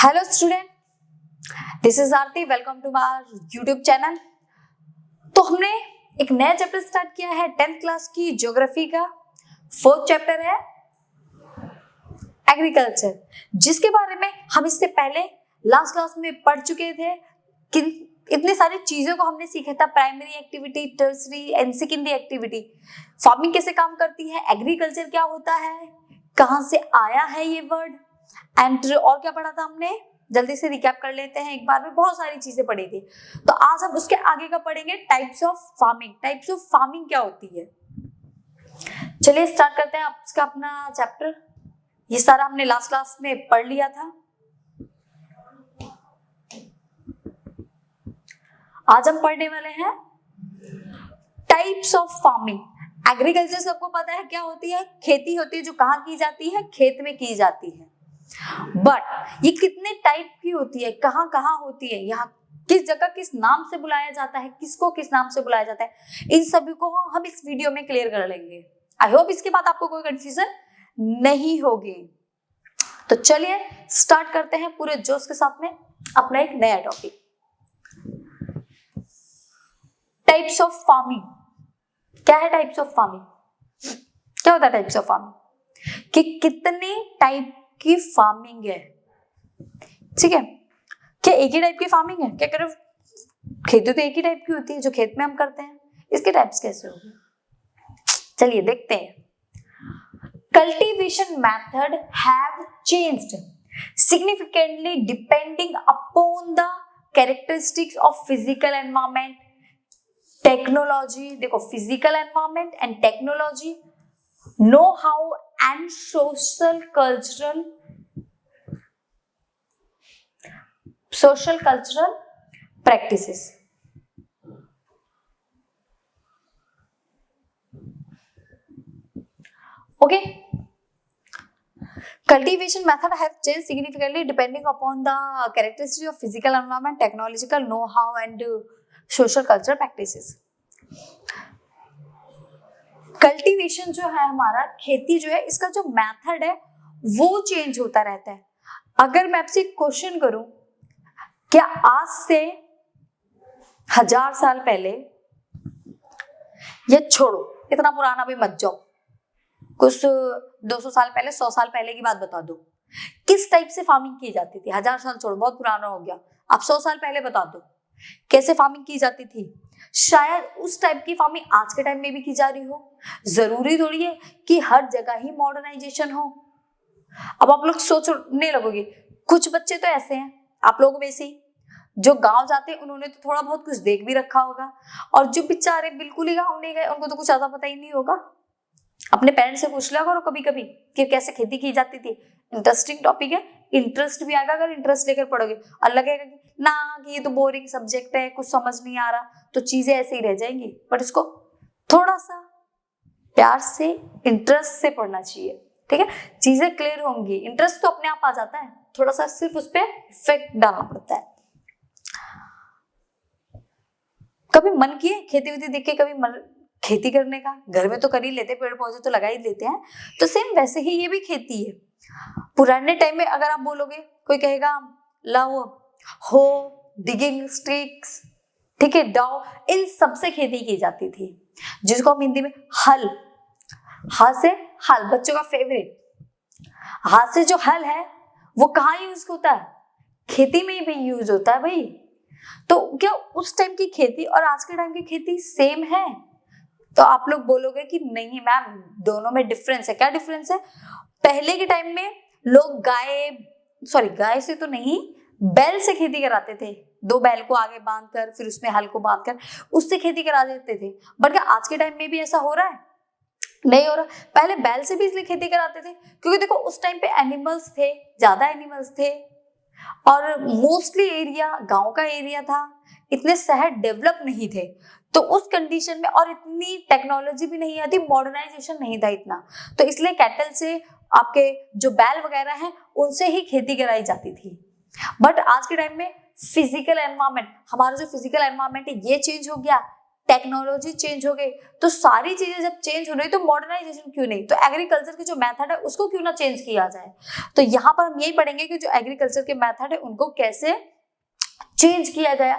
Hello student, this is Aarti. Welcome to my YouTube channel. तो हमने एक नया चैप्टर स्टार्ट किया है 10th क्लास की ज्योग्राफी का। फोर्थ चैप्टर है एग्रीकल्चर, जिसके बारे में हम इससे पहले लास्ट क्लास में पढ़ चुके थे कि इतनी सारी चीजों को हमने सीखा था। Primary activity, tertiary and secondary activity, farming कैसे काम करती है, एग्रीकल्चर क्या होता है, कहां से आया है ये वर्ड, एंड और क्या पढ़ा था हमने। जल्दी से रिकैप कर लेते हैं, एक बार में बहुत सारी चीजें पढ़ी थी। तो आज हम उसके आगे का पढ़ेंगे, types of farming. Types of farming क्या होती है, चलिए स्टार्ट करते हैं आपका अपना चैप्टर। ये सारा हमने लास्ट क्लास में पढ़ लिया था। आज हम पढ़ने वाले हैं टाइप्स ऑफ फार्मिंग। एग्रीकल्चर सबको पता है क्या होती है, खेती होती है जो कहाँ की जाती है, खेत में की जाती है। बट ये कितने टाइप की होती है, कहाँ कहाँ होती है, यहाँ किस जगह किस नाम से बुलाया जाता है, किसको किस नाम से बुलाया जाता है, इन सभी को हम इस वीडियो में क्लियर कर लेंगे। आई होप इसके बाद आपको कोई कंफ्यूजन नहीं होगी। तो चलिए स्टार्ट करते हैं पूरे जोश के साथ में अपना एक नया टॉपिक, टाइप्स ऑफ फार्मिंग। क्या है टाइप्स ऑफ फार्मिंग, क्या होता है टाइप्स ऑफ फार्मिंग, कि कितने टाइप की फार्मिंग है। ठीक है, क्या एक ही टाइप की फार्मिंग है, क्या करो खेती तो एक ही टाइप की होती है जो खेत में हम करते हैं, इसके टाइप्स कैसे होंगे, चलिए देखते हैं। Cultivation method have changed significantly depending upon the characteristics of physical environment, technology. देखो, physical environment and technology, know how and social cultural practices. Okay, cultivation method have changed significantly depending upon the characteristics of physical environment, technological know-how and social cultural practices. Cultivation जो है हमारा, खेती जो है, इसका जो method है वो चेंज होता रहता है। अगर मैं आपसे क्वेश्चन करूं, क्या आज से 1000 साल पहले, ये छोड़ो इतना पुराना भी मत जाओ, कुछ 200 साल पहले, 100 साल पहले की बात बता दो, किस टाइप से फार्मिंग की जाती थी। 1000 साल छोड़ो, बहुत पुराना हो गया, आप 100 साल पहले बता दो कैसे फार्मिंग की जाती थी। शायद उस टाइप की फार्मिंग आज के टाइम में भी की जा रही हो। जरूरी थोड़ी है कि हर जगह ही मॉडर्नाइजेशन हो। अब आप लोग सोचने लगोगे, कुछ बच्चे तो ऐसे हैं आप लोगों में से, जो गांव जाते हैं उन्होंने तो थोड़ा बहुत कुछ देख भी रखा होगा, और जो बेचारे बिल्कुल ही गांव नहीं गए उनको तो कुछ ज्यादा पता ही नहीं होगा। अपने पेरेंट्स से पूछ लिया करो कभी कभी कि कैसे खेती की जाती थी। इंटरेस्टिंग टॉपिक है, इंटरेस्ट भी आएगा अगर इंटरेस्ट लेकर पढ़ोगे, और लगेगा कि ना कि ये तो बोरिंग सब्जेक्ट है, कुछ समझ नहीं आ रहा, तो चीजें ऐसे ही रह जाएंगी। बट इसको थोड़ा सा प्यार से, इंटरेस्ट से पढ़ना चाहिए, ठीक है, चीजें क्लियर होंगी। इंटरेस्ट तो अपने आप आ जाता है, थोड़ा सा सिर्फ उस पर इफेक्ट डालना पड़ता है। कभी मन किए खेती वेती देख के, कभी मन खेती करने का, घर में तो कर ही लेते, पेड़ पौधे तो लगा ही लेते हैं, तो सेम वैसे ही ये भी खेती है। पुराने टाइम में अगर आप बोलोगे, कोई कहेगा लाओ हो, डिगिंग स्टिक्स, ठीक है, डाउ, इन सब से खेती की जाती थी, जिसको हम हिंदी में हल, हाथ से हल, बच्चों का फेवरेट। हाथ से जो हल है वो कहाँ यूज होता है, खेती में भी यूज होता है भाई। तो क्या उस टाइम की खेती और आज के टाइम की खेती सेम है? तो आप लोग बोलोगे कि नहीं मैम, दोनों में डिफरेंस है। क्या डिफरेंस है? पहले के टाइम में लोग गाय से तो नहीं, बैल से खेती कराते थे। 2 बैल को आगे बांधकर, फिर उसमें हल को बांधकर उससे खेती करा देते थे। बट क्या आज के टाइम में भी ऐसा हो रहा है? नहीं हो रहा। पहले बैल से भी इसलिए खेती कराते थे क्योंकि देखो उस टाइम पे एनिमल्स थे, ज्यादा एनिमल्स थे, और मोस्टली एरिया गांव का एरिया था, इतने शहर डेवलप नहीं थे। तो उस कंडीशन में, और इतनी टेक्नोलॉजी भी नहीं आती, मॉडर्नाइजेशन नहीं था इतना, तो इसलिए कैटल से, आपके जो बैल वगैरह हैं उनसे ही खेती कराई जाती थी। बट आज के टाइम में फिजिकल एनवायरनमेंट, हमारा जो फिजिकल एनवायरनमेंट है ये चेंज हो गया, टेक्नोलॉजी चेंज हो गई, तो सारी चीजें जब चेंज हो रही तो मॉडर्नाइजेशन क्यों नहीं, तो एग्रीकल्चर के जो मेथड है उसको क्यों ना चेंज किया जाए। तो यहाँ पर हम यही पढ़ेंगे कि जो एग्रीकल्चर के मेथड है उनको कैसे चेंज किया गया।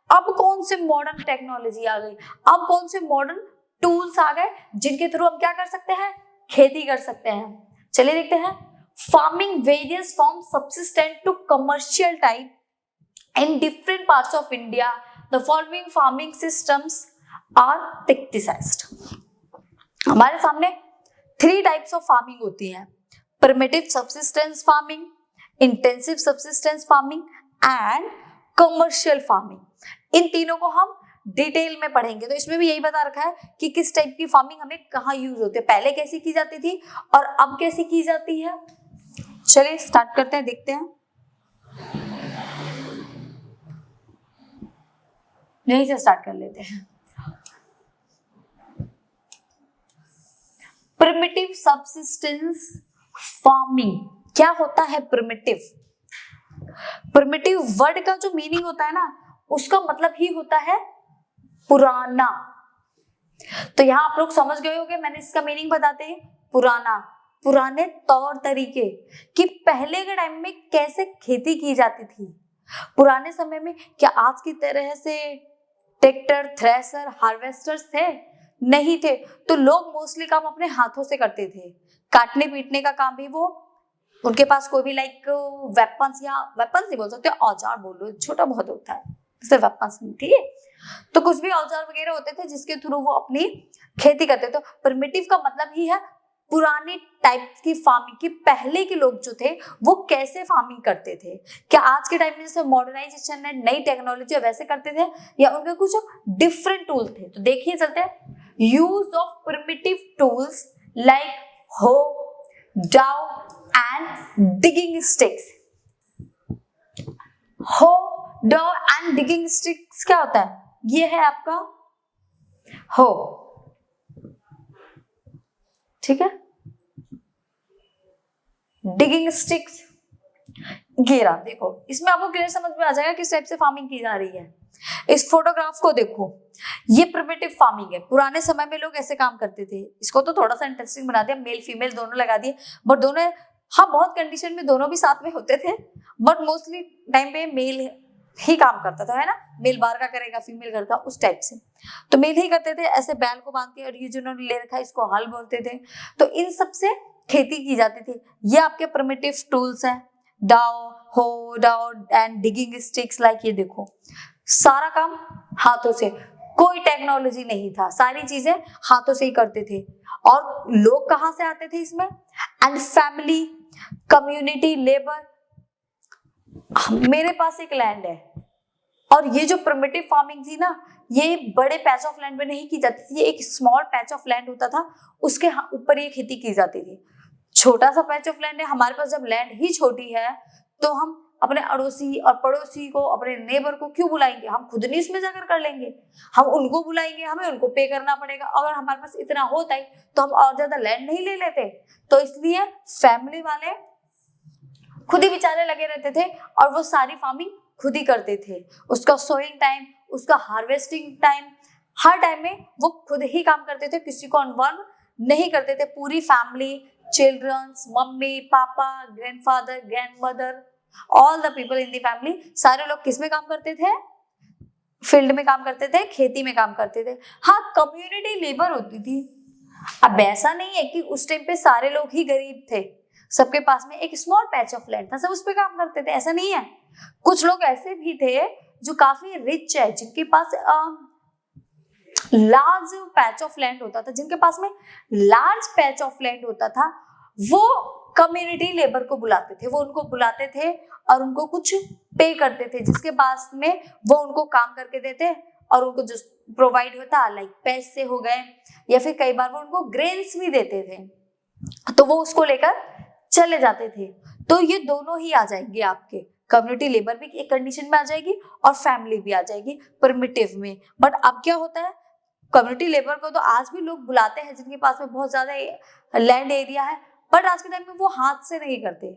अब कौन से मॉडर्न टेक्नोलॉजी आ गई, अब कौन से मॉडर्न टूल्स आ गए जिनके थ्रू हम क्या कर सकते हैं, खेती कर सकते हैं। चलिए देखते हैं। Farming varies from subsistent to commercial type in different parts of India. The following farming systems are criticized. हमारे सामने 3 टाइप्स ऑफ फार्मिंग होती है, primitive subsistence farming, intensive subsistence farming and commercial farming. इन तीनों को हम डिटेल में पढ़ेंगे। तो इसमें भी यही बता रखा है कि किस टाइप की फार्मिंग हमें कहाँ यूज होती है, पहले कैसी की जाती थी और अब कैसी की जाती है। चलिए स्टार्ट करते हैं, देखते हैं। यहीं से स्टार्ट कर लेते हैं। प्रिमिटिव सब्सिस्टेंस फार्मिंग क्या होता है। प्रिमिटिव, प्रिमिटिव वर्ड का जो मीनिंग होता है ना, उसका मतलब ही होता है पुराना। तो यहां आप लोग समझ गए होंगे, मैंने इसका मीनिंग बताते हैं पुराना, पुराने तौर तरीके कि पहले के टाइम में कैसे खेती की जाती थी। पुराने समय में क्या आज की तरह से ट्रैक्टर, थ्रेसर, हार्वेस्टर्स थे? नहीं थे। तो लोग मोस्टली काम अपने हाथों से करते थे। काटने पीटने का काम भी वो, उनके पास कोई भी लाइक वेपन्स, या वेपन्स नहीं बोल सकते, औजार बोल लो, छोटा बहुत होता है, जैसे वेपन्स नहीं, ठीक है। तो कुछ भी औजार वगैरह होते थे जिसके थ्रू वो अपनी खेती करते। तो प्रिमिटिव का मतलब ही है पुराने टाइप की फार्मिंग की, पहले के लोग जो थे वो कैसे फार्मिंग करते थे। क्या आज के टाइम में जैसे मॉडर्नाइजेशन है, नई टेक्नोलॉजी वैसे करते थे, या उनके कुछ डिफरेंट टूल थे। तो देखिए चलते हैं। Use of primitive tools like हो, डाउ एंड डिगिंग स्टिक्स। हो, डाउ एंड डिगिंग स्टिक्स क्या होता है, ये है आपका हो, ठीक है। डिगिंग स्टिक्स, घेरा, देखो इसमें आपको क्लियर समझ में आ जाएगा किस टाइप से फार्मिंग की जा रही है। इस फोटोग्राफ को देखो, ये प्रिमिटिव फार्मिंग है। पुराने समय में लोग ऐसे काम करते थे। इसको तो थोड़ा सा इंटरेस्टिंग बना दिया, मेल फीमेल दोनों लगा दिए, बट दोनों, हाँ बहुत कंडीशन में दोनों भी साथ में होते थे, बट मोस्टली टाइम पे मेल ही काम करता था, है ना। मेल बाहर का करेगा, फीमेल घर का, उस टाइप से। तो मेल ही करते थे, ऐसे बैल को बांधते, और ये जिन्होंने ले रखा है इसको हल बोलते थे। तो इन सब से खेती की जाती थी। ये आपके प्रिमिटिव टूल्स हैं, डाउ, हो, डाउ एंड डिगिंग स्टिक्स। लाइक ये देखो, सारा काम हाथों से, कोई टेक्नोलॉजी नहीं था, सारी चीजें हाथों से ही करते थे। और लोग कहाँ से आते थे इसमें, एंड फैमिली, कम्युनिटी, लेबर। मेरे पास एक लैंड है, और ये जो प्रिमिटिव फार्मिंग थी ना, ये बड़े पैच ऑफ लैंड में नहीं की जाती थी। ये एक स्मॉल पैच ऑफ लैंड होता था, उसके ऊपर ये खेती की जाती थी। छोटा सा पैच ऑफ लैंड है हमारे पास, जब लैंड ही छोटी है तो हम अपने अड़ोसी और पड़ोसी को, अपने नेबर को क्यों बुलाएंगे, हम खुद नहीं उसमें जाकर कर लेंगे। हम उनको बुलाएंगे, हमें उनको पे करना पड़ेगा। अगर हमारे पास इतना होता ही तो हम और ज्यादा लैंड नहीं ले लेते। तो इसलिए फैमिली वाले खुद ही बेचारे लगे रहते थे, और वो सारी फार्मिंग खुद ही करते थे। उसका सोइंग टाइम, उसका हार्वेस्टिंग टाइम, हर टाइम में वो खुद ही काम करते थे, किसी को इन्वॉल्व नहीं करते थे। पूरी family, childrens, mummy papa, grandfather, grandmother, all the people in the family, सारे लोग किस में काम करते थे, फील्ड में काम करते थे, खेती में काम करते थे। हाँ, कम्युनिटी लेबर होती थी। अब ऐसा नहीं है कि उस टाइम पे सारे लोग ही गरीब थे, सबके पास में एक स्मॉल पैच ऑफ लैंड था, सब उस पे काम करते थे, ऐसा नहीं है। कुछ लोग ऐसे भी थे जो काफी रिच है, जिनके पास लार्ज पैच ऑफ लैंड होता था, जिनके पास में लार्ज पैच ऑफ लैंड होता था, वो कम्युनिटी लेबर को बुलाते थे। वो उनको बुलाते थे और उनको कुछ पे करते थे, जिसके पास में वो उनको काम करके देते, और उनको जो प्रोवाइड होता, लाइक पैसे हो गए, या फिर कई बार वो उनको ग्रेन्स भी देते थे, तो वो उसको लेकर चले जाते थे। तो ये दोनों ही आ जाएंगे आपके, कम्युनिटी लेबर भी एक कंडीशन में आ जाएगी और फैमिली भी आ जाएगी प्रिमिटिव में। बट अब क्या होता है, कम्युनिटी लेबर को तो आज भी लोग बुलाते हैं जिनके पास में बहुत ज्यादा लैंड एरिया है, बट आज के टाइम में वो हाथ से नहीं करते।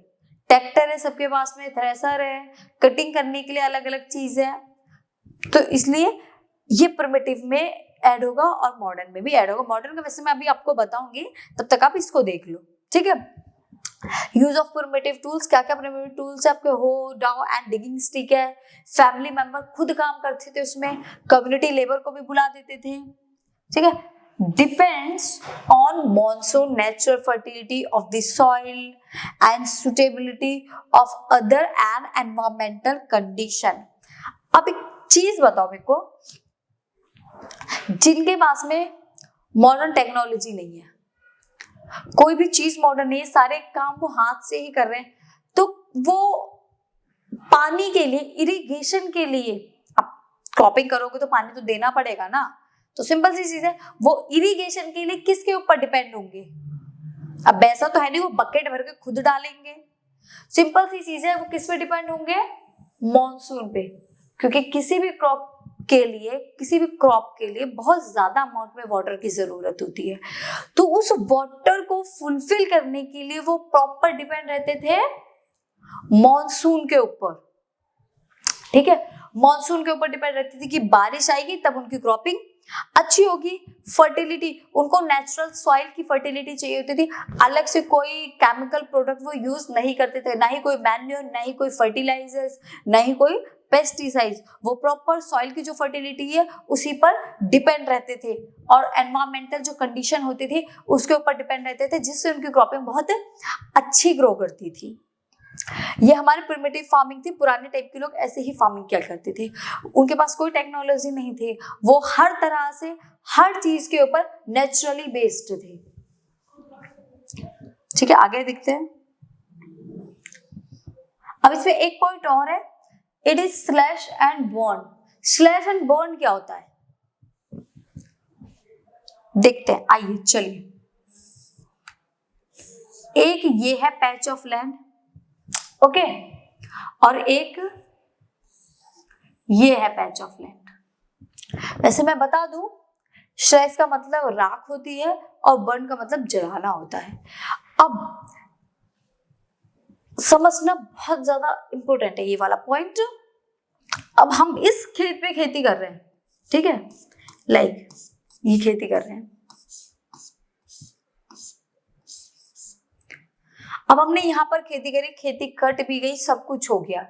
ट्रैक्टर है सबके पास में, थ्रेसर है, कटिंग करने के लिए अलग अलग चीज है। तो इसलिए ये प्रिमिटिव में ऐड होगा और मॉडर्न में भी ऐड होगा। मॉडर्न का वैसे मैं अभी आपको बताऊंगी, तब तक आप इसको देख लो, ठीक है। यूज ऑफ प्रिमिटिव टूल्स, क्या क्या प्रिमिटिव टूल्स है आपके, हो डाउ एंड डिगिंग स्टिक है। फैमिली मेंबर खुद काम करते थे उसमें, कम्युनिटी लेबर को भी बुला देते थे, ठीक है। Depends on monsoon, natural fertility of the soil and suitability of other and environmental condition. अब एक चीज बताओ मेरे को, जिनके पास में मॉडर्न टेक्नोलॉजी नहीं है, कोई भी चीज मॉडर्न नहीं है, सारे काम वो हाथ से ही कर रहे हैं, तो वो पानी के लिए, इरिगेशन के लिए, अब क्रॉपिंग करोगे तो पानी तो देना पड़ेगा ना, तो सिंपल सी चीज है, वो इरिगेशन के लिए किसके ऊपर डिपेंड होंगे? अब वैसा तो है नहीं वो बकेट भर के खुद डालेंगे, सिंपल सी चीज है, वो किस पे डिपेंड होंगे? मॉनसून पे, क्योंकि किसी भी क्रॉप के लिए बहुत ज्यादा अमाउंट में वाटर की जरूरत होती है, तो उस वाटर को फुलफिल करने के लिए वो प्रॉपर डिपेंड रहते थे मॉनसून के ऊपर, ठीक है। मॉनसून के ऊपर डिपेंड रहती थी कि बारिश आएगी तब उनकी क्रॉपिंग अच्छी होगी। फर्टिलिटी, उनको नेचुरल सॉइल की फर्टिलिटी चाहिए होती थी, अलग से कोई केमिकल प्रोडक्ट वो यूज नहीं करते थे, ना ही कोई मैन्योर, ना ही कोई फर्टिलाइजर्स, ना ही कोई पेस्टिसाइड्स, वो प्रॉपर सॉइल की जो फर्टिलिटी है उसी पर डिपेंड रहते थे, और एनवायरमेंटल जो कंडीशन होती थी उसके ऊपर डिपेंड रहते थे, जिससे उनकी क्रॉपिंग बहुत अच्छी ग्रो करती थी। ये हमारी प्रिमिटिव फार्मिंग थी, पुराने टाइप के लोग ऐसे ही फार्मिंग किया करते थे, उनके पास कोई टेक्नोलॉजी नहीं थी, वो हर तरह से हर चीज के ऊपर नेचुरली बेस्ड थे, ठीक है। आगे देखते हैं, अब इसमें एक पॉइंट और है, it is slash and burn. Slash and burn क्या होता है देखते हैं, आइए चलिए। एक ये है पैच ऑफ लैंड, ओके, और एक ये है पैच ऑफ लैंड। वैसे मैं बता दूं, स्लैश का मतलब राख होती है और बर्न का मतलब जलाना होता है। अब समझना बहुत ज्यादा इंपॉर्टेंट है ये वाला पॉइंट। अब हम इस खेत पे खेती कर रहे हैं, ठीक है, लाइक ये खेती कर रहे हैं, अब हमने यहाँ पर खेती करी, खेती कट भी गई, सब कुछ हो गया,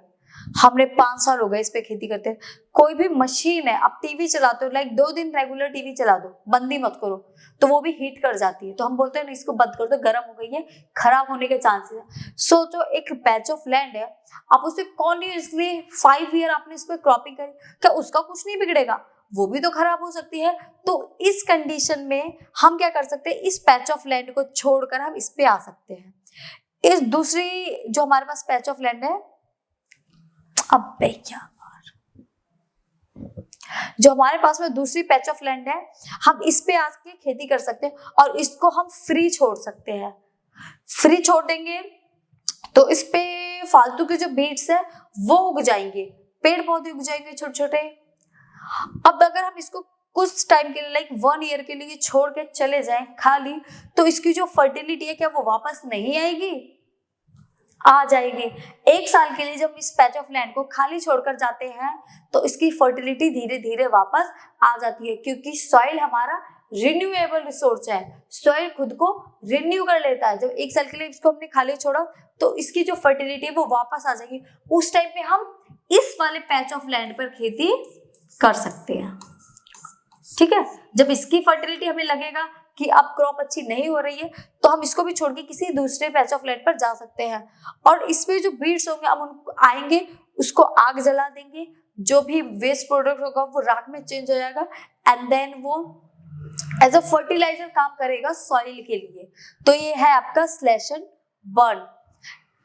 हमने 5 साल हो गए इस पे खेती करते हैं। कोई भी मशीन है, अब टीवी चलाते हो, लाइक 2 दिन रेगुलर टीवी चला दो, बंद ही मत करो, तो वो भी हीट कर जाती है, तो हम बोलते हैं ना इसको बंद कर दो, गर्म हो गई है, खराब होने के चांसेस है। सोचो एक पैच ऑफ लैंड है, आप उसे कॉन्टिन्यूसली 5 ईयर आपने इस पर क्रॉपिंग करी, क्या उसका कुछ नहीं बिगड़ेगा? वो भी तो खराब हो सकती है। तो इस कंडीशन में हम क्या कर सकते हैं, इस पैच ऑफ लैंड को छोड़कर हम इस पे आ सकते हैं। इस दूसरी जो हमारे पास पैच ऑफ लैंड है, अब क्या जो हमारे पास में दूसरी पैच ऑफ लैंड है, हम इस पे आके खेती कर सकते हैं और इसको हम फ्री छोड़ सकते हैं। फ्री छोड़ देंगे तो इस पे फालतू के जो बीड्स है वो उग जाएंगे, पेड़ पौधे उग जाएंगे छोटे छोटे। अब अगर हम इसको कुछ टाइम के लिए, लाइक 1 ईयर के लिए छोड़ के चले जाएं खाली, तो इसकी जो फर्टिलिटी है क्या वो वापस नहीं आएगी? आ जाएगी। 1 साल के लिए जब इस पैच ऑफ लैंड को खाली छोड़कर जाते हैं तो इसकी फर्टिलिटी धीरे धीरे वापस आ जाती है, क्योंकि सॉइल हमारा रिन्यूएबल रिसोर्स है, सॉइल खुद को रिन्यू कर लेता है। जब 1 साल के लिए इसको हमने खाली छोड़ा तो इसकी जो फर्टिलिटी है वो वापस आ जाएगी। उस टाइम पे हम इस वाले पैच ऑफ लैंड पर खेती कर सकते हैं, ठीक है। जब इसकी फर्टिलिटी हमें लगेगा कि अब क्रॉप अच्छी नहीं हो रही है तो हम इसको भी छोड़ के किसी दूसरे पैच ऑफ लैंड पर जा सकते हैं, और इसमें जो बीड्स होंगे हम उनको आएंगे, उसको आग जला देंगे, जो भी वेस्ट प्रोडक्ट होगा वो राख में चेंज हो जाएगा, एंड देन वो एज अ फर्टिलाइजर काम करेगा सॉइल के लिए। तो ये है आपका स्लैश एंड बर्न।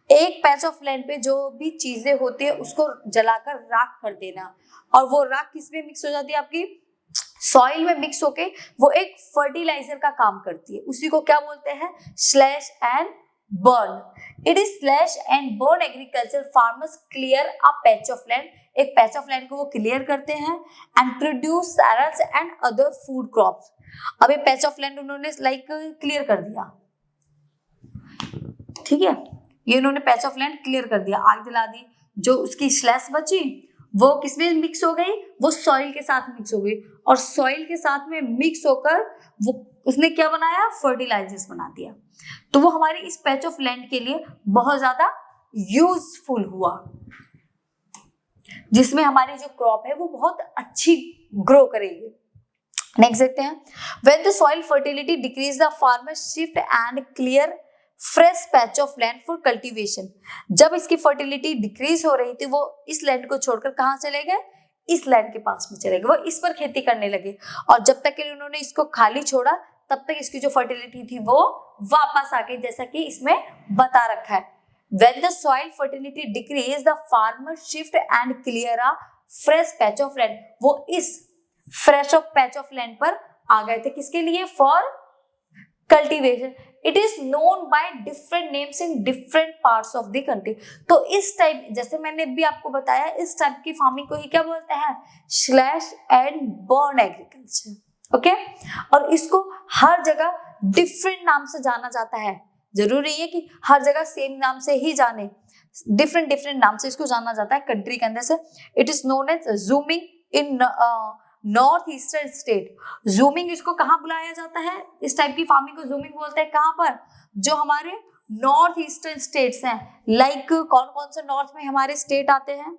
एक पैच ऑफ लैंड पे जो भी चीजें होती है उसको जलाकर राख कर देना, और वो राख किसमें मिक्स हो जाती है? आपकी सॉइल में मिक्स होके वो एक फर्टिलाइजर का काम करती है। उसी को क्या बोलते हैं? Slash and burn. It is slash and burn agriculture farmers clear a patch of land. एक पैच ऑफ लैंड को वो क्लियर करते हैं and produce cereals and other food crops. अब ये पैच ऑफ लैंड उन्होंने लाइक क्लियर कर दिया, ठीक है, ये उन्होंने पैच ऑफ लैंड क्लियर कर दिया, आग जला दी, जो उसकी स्लैश बची वो किसमें मिक्स हो गई, वो सॉइल के साथ मिक्स हो गई, और सॉइल के साथ में मिक्स होकर वो उसने क्या बनाया, फर्टिलाइजर्स बना दिया। तो वो हमारी इस पैच ऑफ लैंड के लिए बहुत ज्यादा यूजफुल हुआ, जिसमें हमारी जो क्रॉप है वो बहुत अच्छी ग्रो करेगी। नेक्स्ट देखते हैं, when the soil fertility decrease the farmer shift and clear fresh patch of land for cultivation. जब इसकी फर्टिलिटी डिक्रीज हो रही थी, वो इस लैंड को छोड़कर कहाँ चले गए, इस लैंड के पास में चले गए, वो इस पर खेती करने लगे, और जब तक के लिए उन्होंने इसको खाली छोड़ा तब तक इसकी जो फर्टिलिटी थी वो वापस आ गई, जैसा कि इसमें बता रखा है। When the soil fertility decrease, the farmer shift and clear a fresh patch of land. वो इस fresh of patch of land पर आ गए थे, किसके लिए, for cultivation. It is known by different names in different parts of the country. तो इस type, जैसे मैंने भी आपको बताया, इस टाइप की फार्मिंग को ही क्या बोलते हैं, slash and burn agriculture. Okay, और इसको हर जगह डिफरेंट नाम से जाना जाता है, जरूरी नहीं है कि हर जगह सेम नाम से ही जाने, डिफरेंट डिफरेंट नाम से इसको जाना जाता है कंट्री के अंदर से। It is known as jhuming in north eastern state. Jhuming इसको कहाँ बुलाया जाता है, इस टाइप की फार्मिंग को जूमिंग बोलते हैं, कहाँ पर, जो हमारे नॉर्थ ईस्टर्न स्टेट्स हैं, लाइक कौन कौन से नॉर्थ में हमारे स्टेट आते हैं,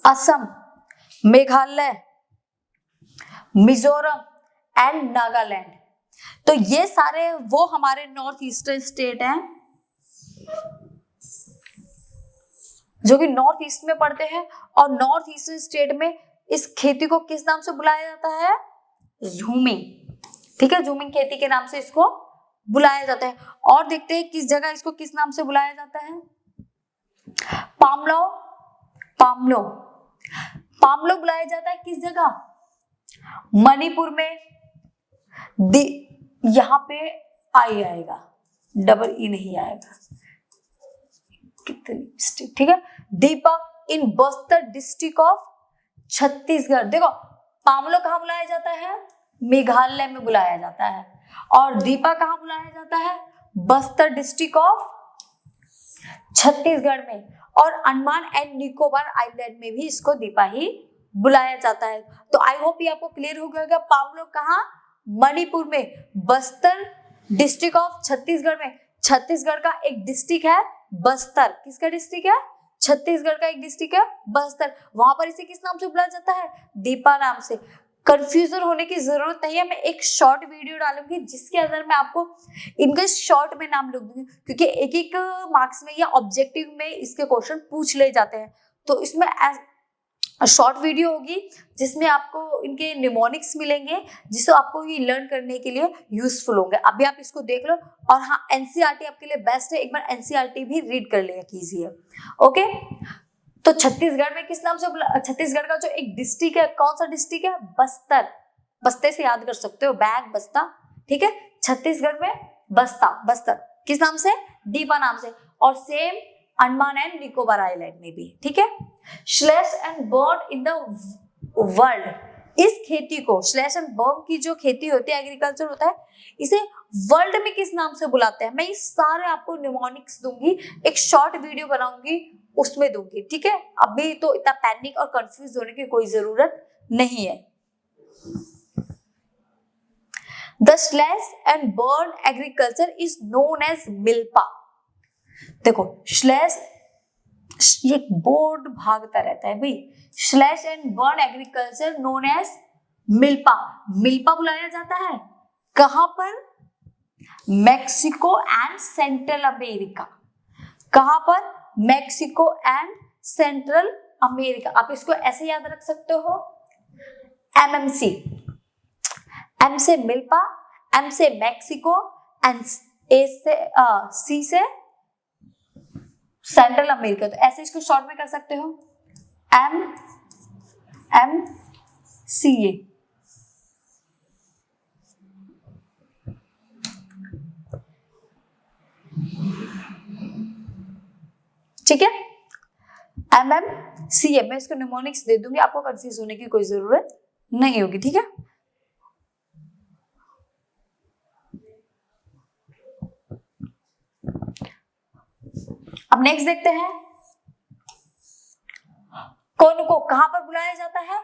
असम, मेघालय, मिजोरम एंड नागालैंड। तो ये सारे वो हमारे नॉर्थ ईस्टर्न स्टेट हैं जो कि नॉर्थ ईस्ट में पड़ते हैं, और नॉर्थ ईस्टर्न स्टेट में इस खेती को किस नाम से बुलाया जाता है, जूमिंग। ठीक है, जूमिंग खेती के नाम से इसको बुलाया जाता है। और देखते हैं किस जगह इसको किस नाम से बुलाया जाता है, पामलो, पामलो, पामलो बुलाया जाता है किस जगह, मणिपुर में, यहां पे आई आएगा, डबल ई नहीं आएगा, कितनी, ठीक है, दीपा इन बस्तर डिस्ट्रिक्ट ऑफ छत्तीसगढ़। देखो पामलो कहाँ बुलाया जाता है, मेघालय में बुलाया जाता है, और दीपा कहाँ बुलाया जाता है, बस्तर डिस्ट्रिक्ट ऑफ छत्तीसगढ़ में, और अंडमान एंड निकोबार आइलैंड में भी इसको दीपा ही बुलाया जाता है। तो आई होप ये आपको क्लियर हो गया, पामलो कहाँ, मणिपुर में, बस्तर डिस्ट्रिक्ट ऑफ छत्तीसगढ़ में। छत्तीसगढ़ का एक डिस्ट्रिक्ट है बस्तर, किसका डिस्ट्रिक्ट है, छत्तीसगढ़ का एक डिस्ट्रिक्ट है बस्तर, वहां पर इसे किस नाम से बुलाया जाता है, दीपा नाम से। कंफ्यूजन होने की जरूरत नहीं है, मैं एक शॉर्ट वीडियो डालूंगी जिसके अंदर मैं आपको इनका शॉर्ट में नाम लिख दूंगी, क्योंकि एक एक मार्क्स में या ऑब्जेक्टिव में इसके क्वेश्चन पूछ ले जाते हैं, तो इसमें शॉर्ट वीडियो होगी जिसमें आपको इनके निमोनिक्स मिलेंगे, जिससे आपको ये लर्न करने के लिए यूजफुल होंगे। अभी आप इसको देख लो, और हाँ एनसीईआरटी आपके लिए बेस्ट है, एक बार एनसीईआरटी भी रीड कर लिया कीजिए। ओके, तो छत्तीसगढ़ में किस नाम से, छत्तीसगढ़ का जो एक डिस्ट्रिक्ट है, कौन सा डिस्ट्रिक्ट है, बस्तर, बस्ते से याद कर सकते हो, बैग बस्ता, ठीक है, छत्तीसगढ़ में बस्ता, बस्तर किस नाम से, दीपा नाम से, और same Andaman and Nicobar island में भी। ठीक है, slash and burn in the world, इस खेती को, स्लैश एंड बर्न की जो खेती होती है, एग्रीकल्चर होता है, इसे वर्ल्ड में किस नाम से बुलाते हैं, मैं ये सारे आपको निमोनिक्स दूंगी, एक शॉर्ट वीडियो बनाऊंगी उसमें दूंगी। ठीक है, अभी तो इतना पैनिक और कंफ्यूज होने की कोई जरूरत नहीं है। The slash and burn agriculture is known as milpa. देखो स्लैश, ये बोर्ड भागता रहता है भाई, slash and burn agriculture known as milpa, milpa बुलाया जाता है कहां पर, मैक्सिको एंड सेंट्रल अमेरिका, कहां पर, मैक्सिको एंड सेंट्रल अमेरिका। आप इसको ऐसे याद रख सकते हो, एमएमसी, एम से मिल्पा, एम से मैक्सिको, एंड ए से सी से सेंट्रल अमेरिका। तो ऐसे इसको शॉर्ट में कर सकते हो, एम एम सी ए। ठीक है, एम एम सी ए, मैं इसको निमोनिक्स दे दूंगी, आपको कंफ्यूज होने की कोई जरूरत नहीं होगी। ठीक है, अब नेक्स्ट देखते हैं, कौन को कहां पर बुलाया जाता है?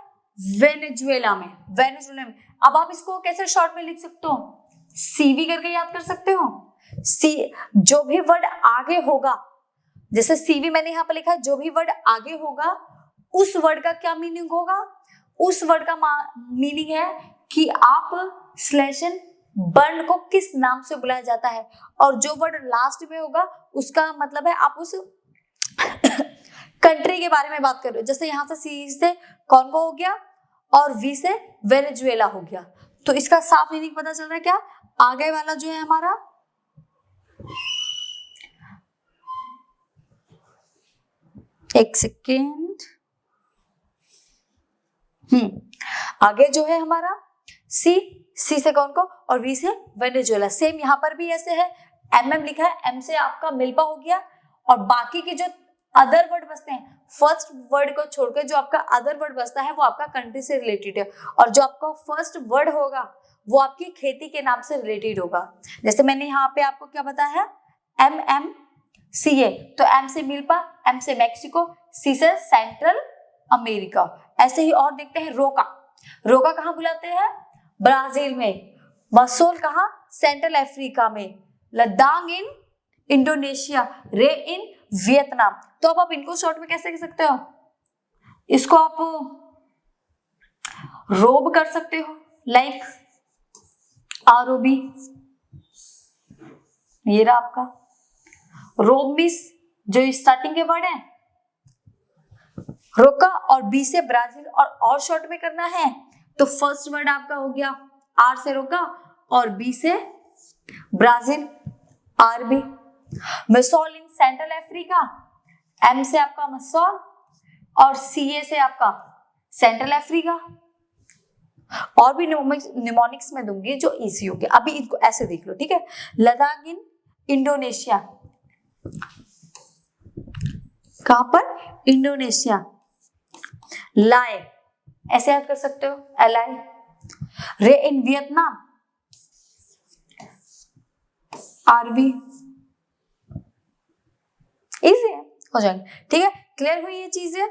वेनेजुएला में। वेनेजुएला में। अब आप इसको कैसे शॉर्ट में लिख सकते हो? सीवी करके याद कर सकते हो। सी, जो भी वर्ड आगे होगा, जैसे सीवी मैंने यहाँ पर लिखा है, जो भी वर्ड आगे होगा उस वर्ड का क्या मीनिंग होगा? उस वर्ड का मीनिंग है कि आप स्लेशन बर्न को किस नाम से बुलाया जाता है, और जो वर्ड लास्ट में होगा उसका मतलब है आप उस कंट्री के बारे में बात कर रहे हो। जैसे यहाँ से सी से कॉन्गो हो गया और वी से वेनेजुएला हो गया, तो इसका साफ मीनिंग पता चल रहा है क्या? आगे वाला जो है हमारा एक सेकेंड, आगे जो है हमारा सी से कौन को और वी से वेनेजुएला। सेम यहाँ पर भी ऐसे है, एम लिखा है, एम से आपका मिल्पा हो गया, और बाकी के जो अदर वर्ड बचते हैं, फर्स्ट वर्ड को छोड़कर जो आपका अदर वर्ड बचता है वो आपका कंट्री से रिलेटेड है, और जो आपका फर्स्ट वर्ड होगा वो आपकी खेती के नाम से रिलेटेड होगा। जैसे मैंने यहाँ पे आपको क्या बताया है, MMCA, तो एम से मिल्पा, एम से मैक्सिको, सी से सेंट्रल अमेरिका। ऐसे ही और देखते हैं रोका। रोका कहाँ बुलाते हैं? ब्राजील में। मसोल कहाँ? सेंट्रल अफ्रीका में। लद्दाख इन इंडोनेशिया, रे इन वियतनाम। तो अब आप इनको शॉर्ट में कैसे कह सकते हो? इसको आप रोब कर सकते हो, लाइक ROB, ये रहा आपका रोब मिस, जो स्टार्टिंग के वर्ड है रोका, और बी से ब्राजील, और शॉर्ट में करना है तो फर्स्ट वर्ड आपका हो गया R से रोका और B से Brazil, RB। Masole in Central Africa, M से आपका मसोल और CA से आपका सेंट्रल अफ्रीका। और भी निमोनिक्स में दूंगी जो इजी हो गया, अभी इनको ऐसे देख लो, ठीक है। लद्दाख इन इंडोनेशिया, कहां पर? इंडोनेशिया। लाए ऐसे याद कर सकते हो, LI। रे इन वियतनाम, RV। इजी है, हो जाएंगे, ठीक है। क्लियर हुई ये चीजें?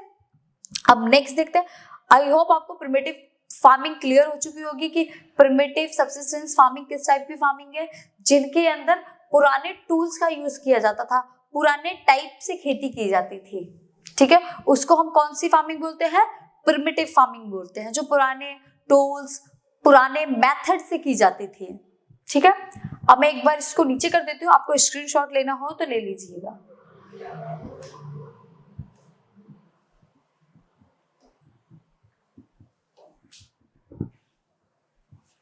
अब नेक्स्ट देखते हैं। आई होप आपको प्रिमिटिव फार्मिंग क्लियर हो चुकी होगी कि प्रिमिटिव सब्सिस्टेंस फार्मिंग किस टाइप की फार्मिंग है, जिनके अंदर पुराने टूल्स का यूज किया जाता था, पुराने टाइप से खेती की जाती थी, ठीक है। उसको हम कौन सी फार्मिंग बोलते हैं? प्रिमिटिव फार्मिंग बोलते हैं, जो पुराने टूल्स, पुराने मेथड से की जाती थी, ठीक है। अब मैं एक बार इसको नीचे कर देती हूँ, आपको स्क्रीनशॉट लेना हो तो ले लीजिएगा।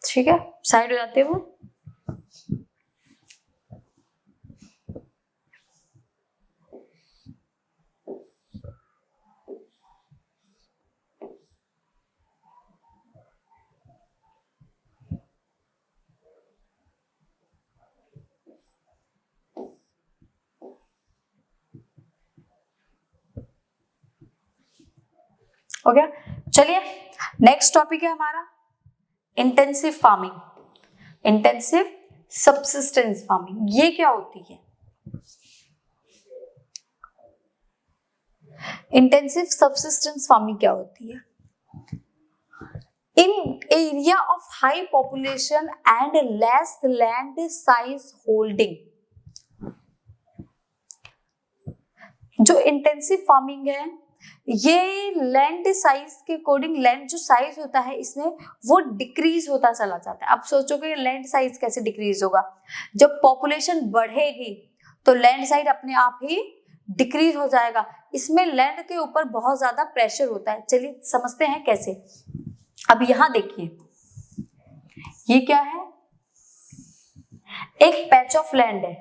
ठीक है, साइड हो जाते हो। हो गया, चलिए नेक्स्ट टॉपिक है हमारा intensive farming, intensive subsistence farming. ये क्या होती है? इंटेंसिव सब्सिस्टेंस फार्मिंग क्या होती है? In area of high population and less land size holding, जो इंटेंसिव फार्मिंग है ये लैंड साइज के अकॉर्डिंग, लैंड जो साइज होता है इसमें वो डिक्रीज होता चला जाता है। अब सोचोगे लैंड साइज कैसे डिक्रीज होगा? जब पॉपुलेशन बढ़ेगी तो लैंड साइज अपने आप ही डिक्रीज हो जाएगा। इसमें लैंड के ऊपर बहुत ज्यादा प्रेशर होता है। चलिए समझते हैं कैसे। अब यहां देखिए, ये क्या है? एक पैच ऑफ लैंड है,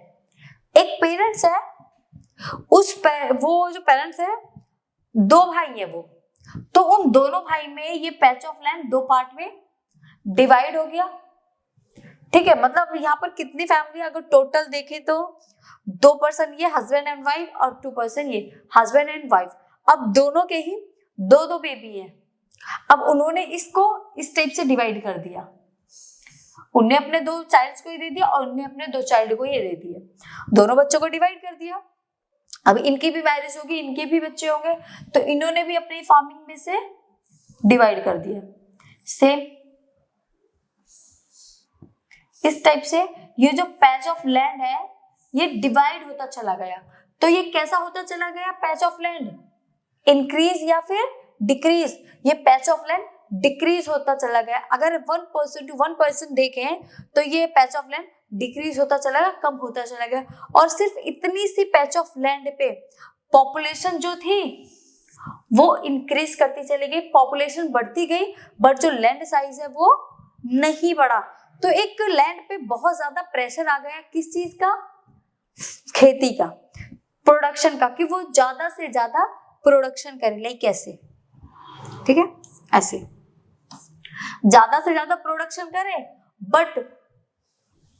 एक पेरेंट्स है, वो जो पेरेंट्स है दो भाई है वो, तो उन दोनों भाई में ये पैच ऑफ लैंड दो पार्ट में डिवाइड हो गया, ठीक है। मतलब यहाँ पर कितनी फैमिली अगर टोटल देखें तो 2 पर्सन ये हस्बैंड एंड वाइफ और 2 पर्सन ये हस्बैंड एंड वाइफ। अब दोनों के ही 2-2 बेबी हैं। अब उन्होंने इसको इस टाइप से डिवाइड कर दिया, उनने अपने 2 चाइल्ड को ये दे दिया और उनने अपने 2 चाइल्ड को ये दे दिया, दोनों बच्चों को डिवाइड कर दिया। अब इनकी भी मैरिज होगी, इनके भी बच्चे होंगे, तो इन्होंने भी अपनी फार्मिंग में से डिवाइड कर दिया। सेम इस टाइप से ये जो पैच ऑफ लैंड है ये डिवाइड होता चला गया। तो ये कैसा होता चला गया पैच ऑफ लैंड? इंक्रीज या फिर डिक्रीज? ये पैच ऑफ लैंड डिक्रीज होता चला गया। अगर 1% to 1% देखें तो ये पैच ऑफ लैंड डिक्रीज होता चला गया, कम होता चला गया। और सिर्फ इतनी सी पैच ऑफ लैंड पे पॉपुलेशन जो थी वो इंक्रीज करती चली गई, पॉपुलेशन बढ़ती गई, बट जो लैंड साइज है वो नहीं बढ़ा। तो एक लैंड पे बहुत ज्यादा प्रेशर आ गया, किस चीज का? खेती का, प्रोडक्शन का, कि वो ज्यादा से ज्यादा प्रोडक्शन करे। लाइक कैसे? ठीक है, ऐसे ज्यादा से ज्यादा प्रोडक्शन करे, बट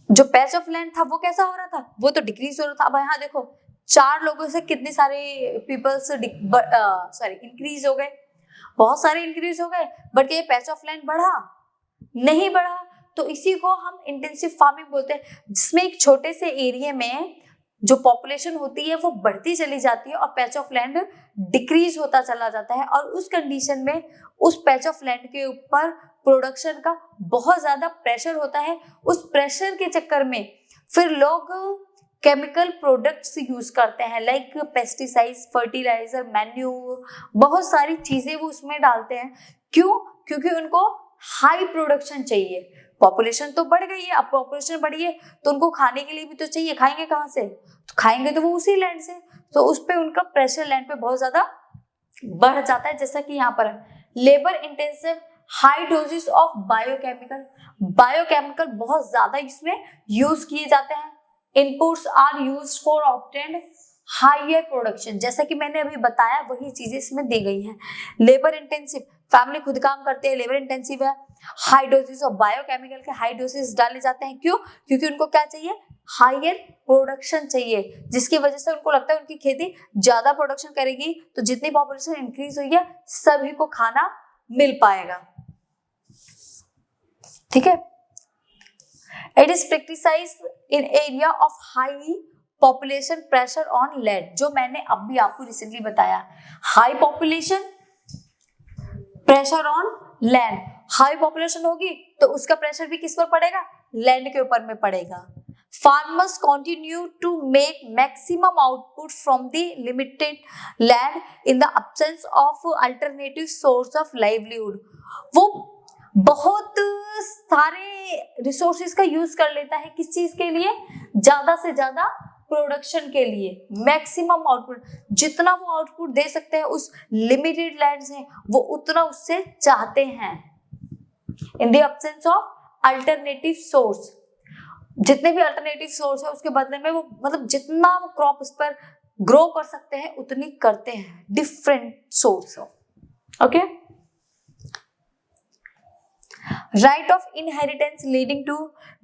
जो पैच ऑफ लैंड था वो कैसा हो रहा था? वो तो डिक्रीज हो रहा था। अब यहाँ देखो 4 लोगों से कितने सारे पीपल्स इंक्रीज हो गए, बहुत सारे इंक्रीज हो गए, बट ये पैच ऑफ लैंड बढ़ा नहीं बढ़ा। तो इसी को हम इंटेंसिव फार्मिंग बोलते हैं, जिसमें एक छोटे से एरिया में जो पॉपुलेशन होती है वो बढ़ती चली जाती है और पैच ऑफ लैंड डिक्रीज होता चला जाता है। और उस कंडीशन में उस पैच ऑफ लैंड के ऊपर प्रोडक्शन का बहुत ज्यादा प्रेशर होता है। उस प्रेशर के चक्कर में फिर लोग केमिकल प्रोडक्ट्स यूज करते हैं, लाइक पेस्टिसाइड्स, फर्टिलाइजर, मैन्यूर, बहुत सारी चीजें वो उसमें डालते हैं। क्यों? क्योंकि उनको हाई प्रोडक्शन चाहिए। पॉपुलेशन तो बढ़ गई है, अब पॉपुलेशन बढ़ी है तो उनको खाने के लिए भी तो चाहिए, खाएंगे कहाँ से? तो खाएंगे तो वो उसी लैंड से। तो उस पे उनका प्रेशर लैंड पे बहुत ज्यादा बढ़ जाता है। जैसा कि यहाँ पर है labour intensive high doses of biochemical, biochemical बहुत ज्यादा इसमें यूज किए जाते हैं। Inputs are used for obtain higher production, जैसा कि मैंने अभी बताया वही चीजें इसमें दी गई हैं। लेबर इंटेंसिव, फैमिली खुद काम करते हैं, लेबर इंटेंसिव है। हाई डोजेस ऑफ बायोकेमिकल के हाई डोजेस डाले जाते हैं। क्यों? क्योंकि उनको क्या चाहिए? हायर प्रोडक्शन चाहिए, जिसकी वजह से उनको लगता है उनकी खेती ज्यादा प्रोडक्शन करेगी तो जितनी पॉपुलेशन इंक्रीज हुई है सभी को खाना मिल पाएगा। ठीक है, it is practised in area of high population pressure on land, जो मैंने अभी आपको रिसेंटली बताया। High population pressure on land, high population होगी तो उसका प्रेशर भी किस पर पड़ेगा? लैंड के ऊपर में पड़ेगा। Farmers continue to make maximum output from the limited land in the absence of alternative source of livelihood. वो बहुत सारे रिसोर्सेज का यूज कर लेता है, किस चीज के लिए? ज्यादा से ज्यादा प्रोडक्शन के लिए। मैक्सिमम आउटपुट, जितना वो आउटपुट दे सकते हैं उस लिमिटेड लैंड से, वो उतना उससे चाहते हैं। इन the absence of alternative source, जितने भी अल्टरनेटिव सोर्स है उसके बदले में वो मतलब जितना वो क्रॉप उस पर ग्रो कर सकते हैं उतनी करते हैं। Different source of, okay. Right of inheritance leading to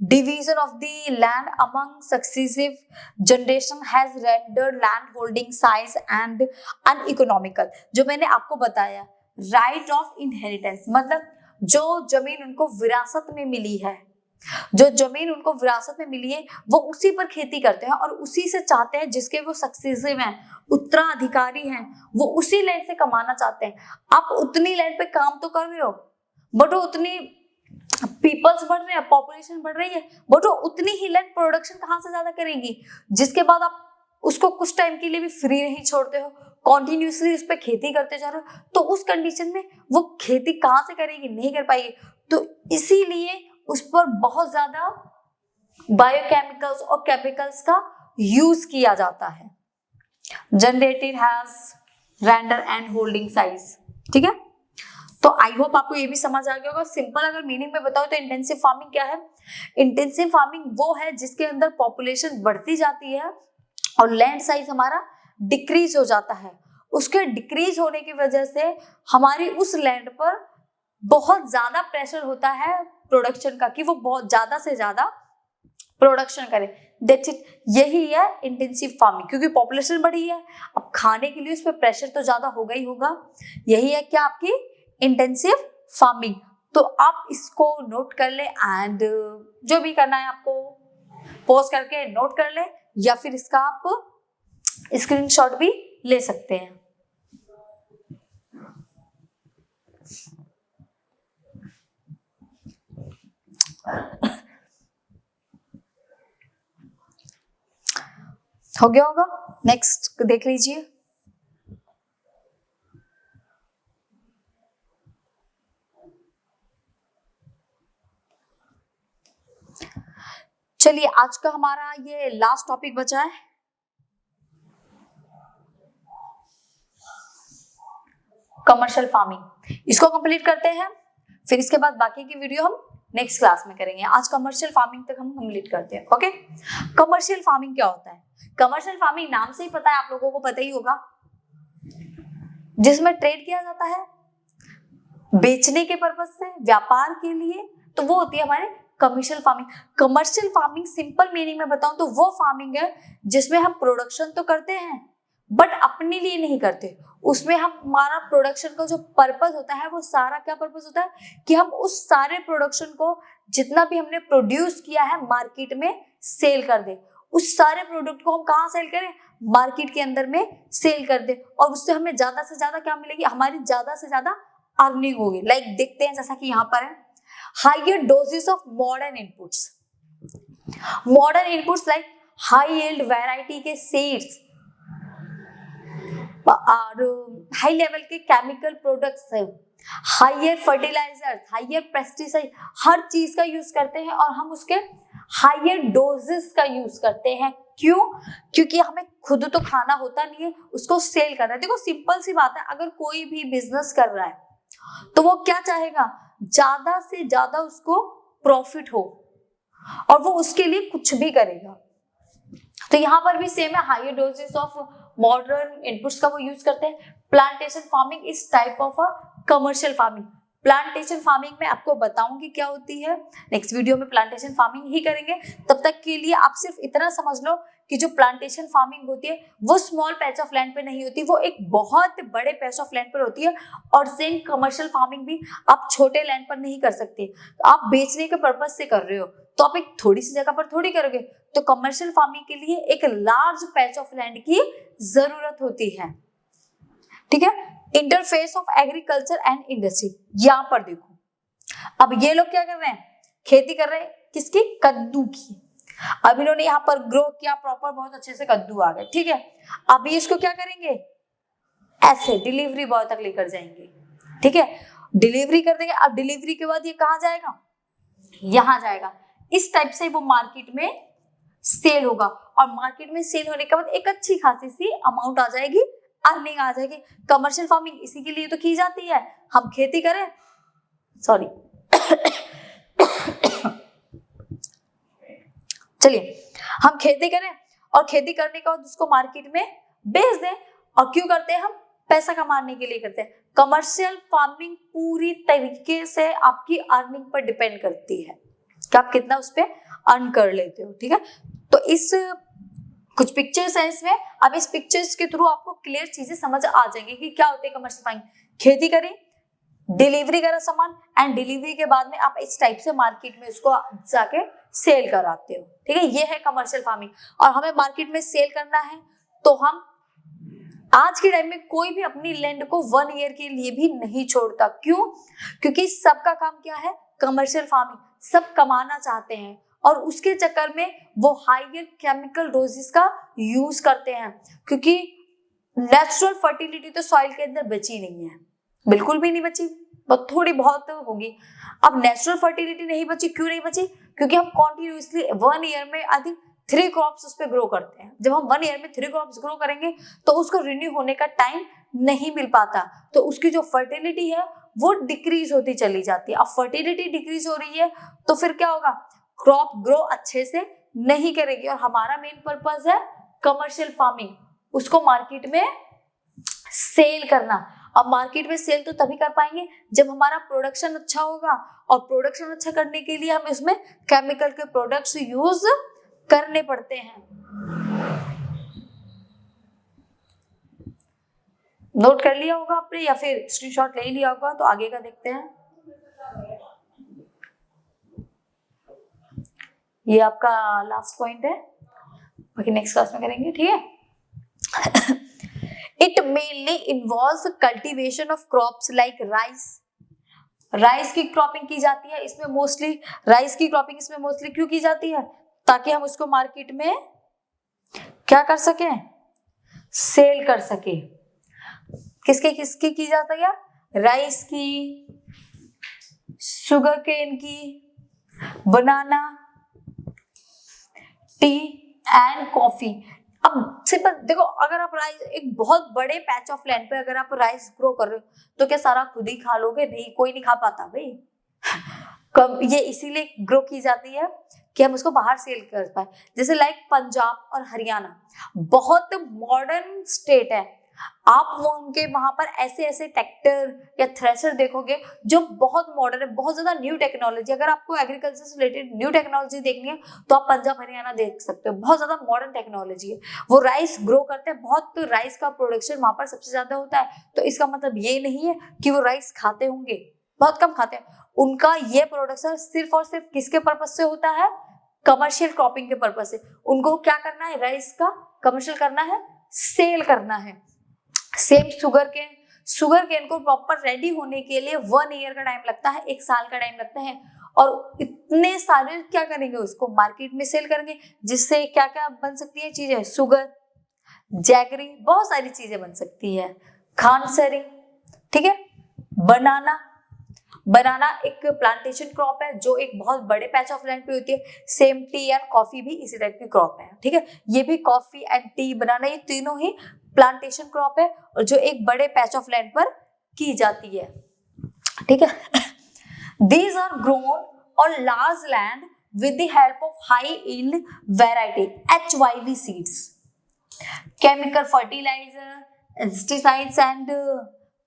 division of the land among successive generation has rendered land holding size and uneconomical। जो मैंने आपको बताया right of inheritance मतलब जो जमीन उनको विरासत में मिली है, जो जमीन उनको विरासत में मिली है वो उसी पर खेती करते हैं और उसी से चाहते हैं, जिसके वो सक्सेसिव हैं, उत्तराधिकारी हैं, वो उसी लैंड से कमाना चाहते हैं। आप उतनी लैंड पे काम तो कर रहे हो बट वो उतनी पीपल्स बढ़ रहे हैं, पॉपुलेशन बढ़ रही है, बट वो उतनी ही लैंड प्रोडक्शन कहाँ से ज्यादा करेंगी? जिसके बाद आप उसको कुछ टाइम के लिए भी फ्री नहीं छोड़ते हो, कॉन्टिन्यूसली उस पर खेती करते जा रहे हो, तो उस कंडीशन में वो खेती कहाँ से करेगी? नहीं कर पाएगी। तो इसीलिए उस पर बहुत ज्यादा बायोकेमिकल्स और केमिकल्स का यूज किया जाता है। Generated has render and holding size. ठीक है, तो आई होप आपको ये भी समझ आ गया होगा। सिंपल अगर मीनिंग में बताओ तो इंटेंसिव फार्मिंग क्या है? इंटेंसिव फार्मिंग वो है जिसके अंदर पॉपुलेशन बढ़ती जाती है और लैंड साइज हमारा डिक्रीज हो जाता है। उसके डिक्रीज होने की वजह से हमारी उस लैंड पर बहुत ज्यादा प्रेशर होता है प्रोडक्शन का, कि वो बहुत ज्यादा से ज्यादा प्रोडक्शन करे। दैट्स इट, यही है इंटेंसिव फार्मिंग। क्योंकि पॉपुलेशन बढ़ी है, अब खाने के लिए उस पर प्रेशर तो ज्यादा होगा ही होगा। यही है क्या आपकी इंटेंसिव फार्मिंग। तो आप इसको नोट कर ले एंड जो भी करना है आपको पॉज करके नोट कर ले, या फिर इसका आप स्क्रीनशॉट भी ले सकते हैं। हो गया होगा। नेक्स्ट देख लीजिए। चलिए आज का हमारा ये लास्ट टॉपिक बचा है, कमर्शियल फार्मिंग। इसको कंप्लीट करते हैं, फिर इसके बाद बाकी की वीडियो हम नेक्स्ट क्लास में करेंगे। आज कमर्शियल फार्मिंग तक हम कंप्लीट करते हैं। ओके, कमर्शियल फार्मिंग क्या होता है? कमर्शियल फार्मिंग नाम से ही पता है, आप लोगों को पता ही होगा, जिसमें ट्रेड किया जाता है बेचने के पर्पज से, व्यापार के लिए, तो वो होती है हमारे commercial farming. Commercial farming simple meaning में बताऊं तो वो फार्मिंग है जिसमें हम प्रोडक्शन तो करते हैं बट अपने लिए नहीं करते। उसमें हम हमारा प्रोडक्शन का जो पर्पस होता है वो सारा क्या पर्पस होता है कि हम उस सारे प्रोडक्शन को जितना भी हमने प्रोड्यूस किया है मार्केट में सेल कर दे। उस सारे प्रोडक्ट को हम कहाँ सेल करें? मार्केट के अंदर में सेल कर दे, और उससे हमें ज्यादा से ज्यादा क्या मिलेगी? हमारी ज्यादा से ज्यादा अर्निंग होगी। लाइक देखते हैं जैसा कि यहाँ पर है, higher doses of modern inputs. Modern inputs like high yield variety के सीड्स और हाई लेवल के केमिकल प्रोडक्ट्स है, हायर फर्टिलाइजर, हायर पेस्टिसाइड, हर चीज का यूज करते हैं और हम उसके हायर डोजेस का यूज करते हैं। क्यों? क्योंकि हमें खुद तो खाना होता नहीं है, उसको सेल करना है। देखो सिंपल सी बात है, अगर कोई भी बिजनेस कर रहा है तो वो क्या चाहेगा? ज्यादा से ज्यादा उसको प्रॉफिट हो, और वो उसके लिए कुछ भी करेगा। तो यहाँ पर भी सेम है, higher doses of modern inputs का वो यूज करते हैं। Plantation farming is type of a commercial farming. Plantation farming में आपको बताऊंगी क्या होती है, नेक्स्ट वीडियो में प्लांटेशन फार्मिंग ही करेंगे। तब तक के लिए आप सिर्फ इतना समझ लो कि जो प्लांटेशन फार्मिंग होती है वो स्मॉल पैच ऑफ लैंड पे नहीं होती, वो एक बहुत बड़े पैच ऑफ लैंड पर होती है। और सेम कमर्शियल फार्मिंग भी आप छोटे लैंड पर नहीं कर सकते, आप बेचने के पर्पज से कर रहे हो तो आप एक थोड़ी सी जगह पर थोड़ी करोगे। तो कमर्शियल फार्मिंग के लिए एक लार्ज पैच ऑफ लैंड की जरूरत होती है। ठीक है, interface of agriculture and industry. यहां पर देखो, अब ये लोग क्या कर रहे हैं? खेती कर रहे हैं किसकी? कद्दू की। अब इन्होंने यहाँ पर ग्रो किया प्रॉपर, बहुत अच्छे से कद्दू आ गए। ठीक है, अभी इसको क्या करेंगे? ऐसे डिलीवरी बॉय तक लेकर जाएंगे। ठीक है, डिलीवरी कर देंगे। अब डिलीवरी के बाद ये कहाँ जाएगा? यहां जाएगा। इस टाइप से वो मार्केट में सेल होगा, और मार्केट में सेल होने के बाद एक अच्छी खासी सी अमाउंट आ जाएगी, अर्निंग आ जाएगी। कमर्शियल फार्मिंग इसी के लिए तो की जाती है, हम खेती करें, सॉरी चलिए हम खेती करें और खेती करने के बाद उसको मार्केट में बेच दें। और क्यों करते हैं? हम पैसा कमाने के लिए करते हैं। कमर्शियल फार्मिंग पूरी तरीके से आपकी अर्निंग पर डिपेंड करती है कि आप कितना उस पर अर्न कर लेते हो। ठीक है, तो इस कुछ पिक्चर्स हैं इसमें, अब इस पिक्चर्स के थ्रू आपको क्लियर चीजें समझ आ जाएंगी कि क्या होती है कमर्शियल फार्मिंग। खेती करें, डिलीवरी करा सामान, एंड डिलीवरी के बाद में आप इस टाइप से मार्केट में उसको जाके सेल कराते हो। ठीक है, ये है कमर्शियल फार्मिंग। और हमें मार्केट में सेल करना है तो हम आज के टाइम में कोई भी अपनी लैंड को 1 ईयर के लिए भी नहीं छोड़ता। क्यों? क्योंकि सबका काम क्या है? Commercial farming. सब कमाना चाहते हैं और उसके चक्कर में वो हायर केमिकल डोजेस का यूज करते हैं, क्योंकि नेचुरल फर्टिलिटी तो सॉइल के अंदर बची नहीं है, बिल्कुल भी नहीं बची, बस थोड़ी बहुत होगी। अब नेचुरल फर्टिलिटी नहीं बची, क्यों नहीं बची? क्योंकि हम कॉन्टिन्यूसली 1 ईयर में आई थिंक 3 क्रॉप्स उस पर ग्रो करते हैं। जब हम 1 ईयर में 3 क्रॉप्स ग्रो करेंगे तो उसको रिन्यू होने का टाइम नहीं मिल पाता, तो उसकी जो फर्टिलिटी है वो डिक्रीज होती चली जाती है। अब फर्टिलिटी डिक्रीज हो रही है तो फिर क्या होगा? क्रॉप ग्रो अच्छे से नहीं करेगी। और हमारा मेन पर्पस है कमर्शियल फार्मिंग, उसको मार्केट में सेल करना। अब मार्केट में सेल तो तभी कर पाएंगे जब हमारा प्रोडक्शन अच्छा होगा, और प्रोडक्शन अच्छा करने के लिए हम इसमें केमिकल के प्रोडक्ट्स यूज करने पड़ते हैं। नोट कर लिया होगा आपने या फिर स्क्रीनशॉट ले लिया होगा, तो आगे का देखते हैं। ये आपका लास्ट पॉइंट है, बाकी नेक्स्ट क्लास में करेंगे। ठीक है, mainly involve cultivation of crops like rice. Rice की क्रॉपिंग की जाती है इसमें मोस्टली, राइस की क्रॉपिंग इसमें मोस्टली क्यों की जाती है? ताकि हम उसको मार्केट में क्या कर सके, सेल कर सके। किसके किसकी की जाती है? राइस की, शुगर केन की, बनाना, टी एंड कॉफी। अब सिंपल देखो, अगर आप राइस एक बहुत बड़े पैच ऑफ लैंड पे अगर आप राइस ग्रो कर रहे हो तो क्या सारा खुद ही खा लोगे? नहीं, कोई नहीं खा पाता भाई। कम ये इसीलिए ग्रो की जाती है कि हम उसको बाहर सेल कर पाए। जैसे लाइक पंजाब और हरियाणा बहुत मॉडर्न स्टेट है, आप वो उनके वहां पर ऐसे ऐसे ट्रैक्टर या थ्रेशर देखोगे जो बहुत मॉडर्न है, बहुत ज्यादा न्यू टेक्नोलॉजी। अगर आपको एग्रीकल्चर से रिलेटेड न्यू टेक्नोलॉजी देखनी है तो आप पंजाब हरियाणा देख सकते हो, बहुत ज्यादा मॉडर्न टेक्नोलॉजी है। वो राइस ग्रो करते हैं, बहुत राइस का प्रोडक्शन वहां पर सबसे ज्यादा होता है। तो इसका मतलब ये नहीं है कि वो राइस खाते होंगे, बहुत कम खाते हैं। उनका ये प्रोडक्शन सिर्फ और सिर्फ किसके पर्पज से होता है? कमर्शियल क्रॉपिंग के पर्पज से। उनको क्या करना है? राइस का कमर्शियल करना है, सेल करना है। सेम शुगर केन को प्रॉपर रेडी होने के लिए 1 ईयर का टाइम लगता है, 1 साल का टाइम लगता है। और इतने सारे क्या करेंगे? उसको मार्केट में सेल करेंगे, जिससे क्या क्या बन सकती है चीजें? शुगर, जैगरी, बहुत सारी चीजें बन सकती है, खांडसरी, ठीक है। बनाना एक प्लांटेशन क्रॉप है जो एक बहुत बड़े पैच ऑफ लैंड पे होती है। सेम टी एंड कॉफी भी इसी टाइप की क्रॉप है, ठीक है। ये भी कॉफी एंड टी, बनाना, ये तीनों ही प्लांटेशन क्रॉप है और जो एक बड़े पैच ऑफ लैंड पर की जाती है, ठीक है। These are grown on large land with the help of high yield variety HYV seeds, chemical fertilizer, insecticides and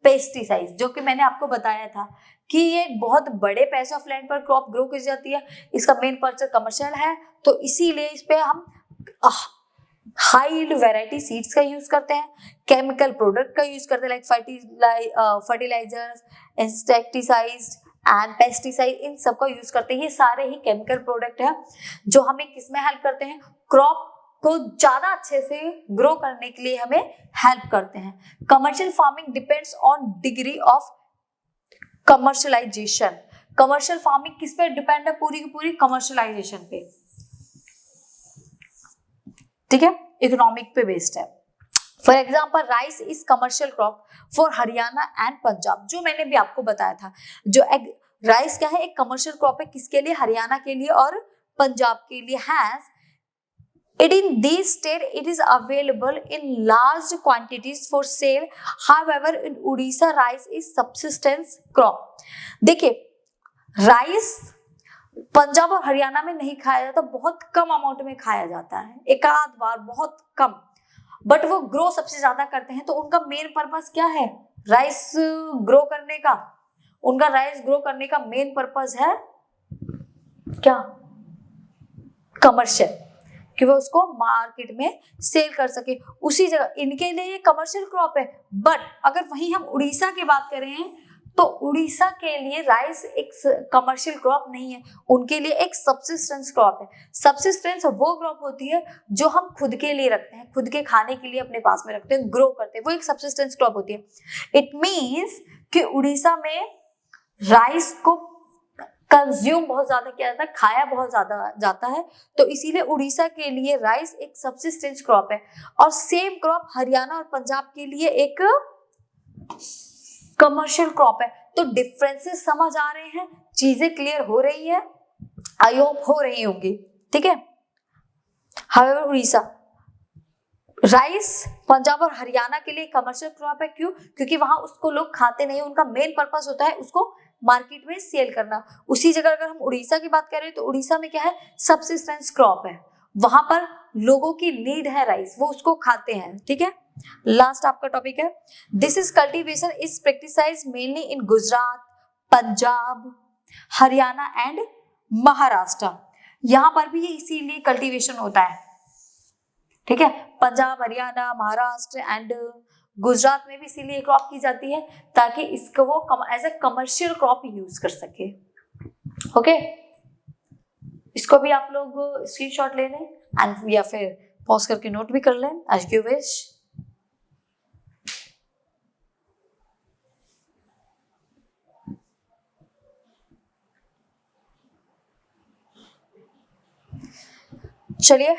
pesticides, जो कि मैंने आपको बताया था कि ये बहुत बड़े पैच ऑफ लैंड पर क्रॉप ग्रो की जाती है। इसका मेन पर्पस कमर्शियल है, तो इसीलिए इस पे हम हाई यील्ड वैरायटी सीड्स का यूज करते हैं, केमिकल प्रोडक्ट का यूज करते हैं like fertilisers, insecticides and pesticide, इन सब का यूज करते हैं। ये सारे ही केमिकल प्रोडक्ट है जो हमें किसमें हेल्प करते हैं? क्रॉप को ज्यादा अच्छे से ग्रो करने के लिए हमें हेल्प करते हैं। Commercial farming depends on degree of commercialisation. Commercial farming किस पे डिपेंड है? पूरी की पूरी कमर्शियलाइजेशन पे, ठीक है, इकोनॉमिक पे बेस्ड है। For example rice is commercial crop for Haryana and Punjab, जो मैंने भी आपको बताया था। जो राइस क्या है? एक कमर्शियल क्रॉप है, किसके लिए? हरियाणा के लिए और पंजाब के लिए। Has it in these state it is available in large quantities for sale, however in Odisha rice is subsistence crop। देखिए, राइस पंजाब और हरियाणा में नहीं खाया जाता, बहुत कम अमाउंट में खाया जाता है, एक आध बार, बहुत कम। बट वो ग्रो सबसे ज्यादा करते हैं, तो उनका मेन पर्पस क्या है? राइस ग्रो करने का। उनका राइस ग्रो करने का मेन पर्पस है क्या? कमर्शियल, कि वो उसको मार्केट में सेल कर सके। उसी जगह इनके लिए ये कमर्शियल क्रॉप है। बट अगर वहीं हम उड़ीसा की बात करें तो उड़ीसा के लिए राइस एक कमर्शियल क्रॉप नहीं है, उनके लिए एक सब्सिस्टेंस क्रॉप है। सब्सिस्टेंस वो क्रॉप होती है जो हम खुद के लिए रखते हैं, खुद के खाने के लिए अपने पास में रखते हैं, ग्रो करते हैं, वो एक सब्सिस्टेंस क्रॉप होती है। इट मीन्स कि उड़ीसा में राइस को कंज्यूम बहुत ज्यादा किया जाता है, खाया बहुत ज्यादा जाता है, तो इसीलिए उड़ीसा के लिए राइस एक सब्सिस्टेंस क्रॉप है। और सेम क्रॉप हरियाणा और पंजाब के लिए एक कमर्शियल क्रॉप है। तो डिफरेंसेस समझ आ रहे हैं, चीजें क्लियर हो रही है, आई होप हो रही होंगी, ठीक है। हाउएवर उड़ीसा राइस पंजाब और हरियाणा के लिए कमर्शियल क्रॉप है, क्यों? क्योंकि वहां उसको लोग खाते नहीं, उनका मेन पर्पस होता है उसको मार्केट में सेल करना। उसी जगह अगर हम उड़ीसा की बात करें तो उड़ीसा में क्या है? सब्सिस्टेंस क्रॉप है, वहां पर लोगों की नीड है राइस, वो उसको खाते हैं, ठीक है। लास्ट आपका टॉपिक है, this is cultivation is practicise mainly in Gujarat, Punjab, Haryana and Maharashtra. यहां पर भी इसीलिए कल्टीवेशन होता है, ठीक है। पंजाब, हरियाणा, महाराष्ट्र एंड गुजरात में भी इसीलिए क्रॉप की जाती है ताकि इसको वो as a commercial crop use कर सके, ओके। इसको भी आप लोग स्क्रीनशॉट ले लें एंड या फिर पॉज करके नोट भी कर लें, एज यू विश। चलिए,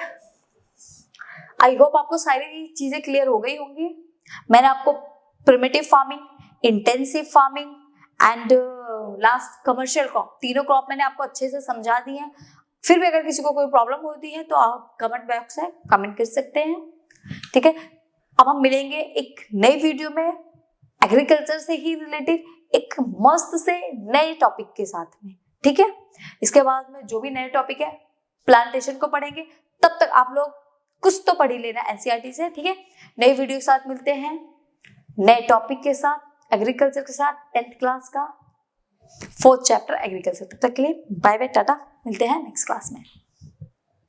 आई होप आपको सारी चीजें क्लियर हो गई होंगी। मैंने आपको primitive farming, intensive farming and last commercial crop, तीनों क्रॉप मैंने आपको अच्छे से समझा दी है। फिर भी अगर किसी को कोई प्रॉब्लम होती है तो आप कमेंट बॉक्स में कमेंट कर सकते हैं, ठीक है। अब हम मिलेंगे एक नई वीडियो में एग्रीकल्चर से ही रिलेटेड एक मस्त से नए टॉपिक के साथ में, ठीक है। इसके बाद में जो भी नए टॉपिक है प्लांटेशन को पढ़ेंगे, तब तक आप लोग कुछ तो पढ़ ही लेना एनसीईआरटी से, ठीक है। नई वीडियो के साथ मिलते हैं, नए टॉपिक के साथ, एग्रीकल्चर के साथ, 10th क्लास का 4th चैप्टर एग्रीकल्चर। तब तक के लिए बाय बाय, टाटा, मिलते हैं नेक्स्ट क्लास में।